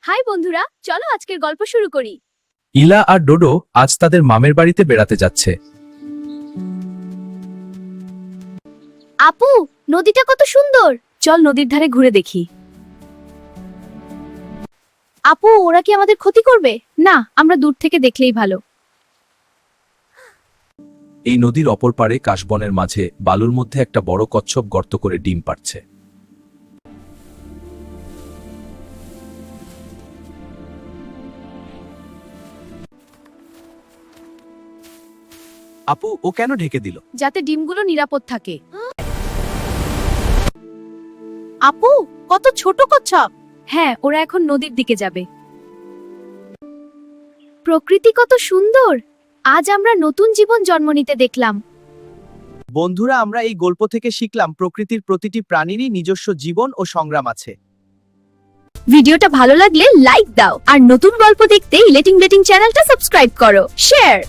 High বন্ধুরা, চলো আজকের গল্প শুরু করি। ইলা আর ডোডো আজ তাদের মামের বাড়িতে বেড়াতে যাচ্ছে। আপু, নদীটা কত সুন্দর, চল নদীর ধারে ঘুরে দেখি। আপু, ওরা কি আমাদের ক্ষতি করবে? না, আমরা দূর থেকে দেখলেই ভালো। এই নদীর অপর পারে কাশবনের মাঝে বালুর মধ্যে একটা বড় কচ্ছপ গর্ত করে ডিম পাড়ছে। আপু, ও কেন ঢেকে দিল? যাতে ডিমগুলো নিরাপদ থাকে। আপু, কত ছোট কচ্ছপ। হ্যাঁ, ওরা এখন নদীর দিকে যাবে। প্রকৃতি কত সুন্দর, আজ আমরা নতুন জীবন জন্ম নিতে দেখলাম। বন্ধুরা, আমরা এই গল্প থেকে শিখলাম প্রকৃতির প্রতিটি প্রাণীরই নিজস্ব জীবন ও সংগ্রাম আছে। ভিডিওটা ভালো লাগলে লাইক দাও আর নতুন গল্প দেখতে ইলেটিং চ্যানেলটা সাবস্ক্রাইব করো, শেয়ার।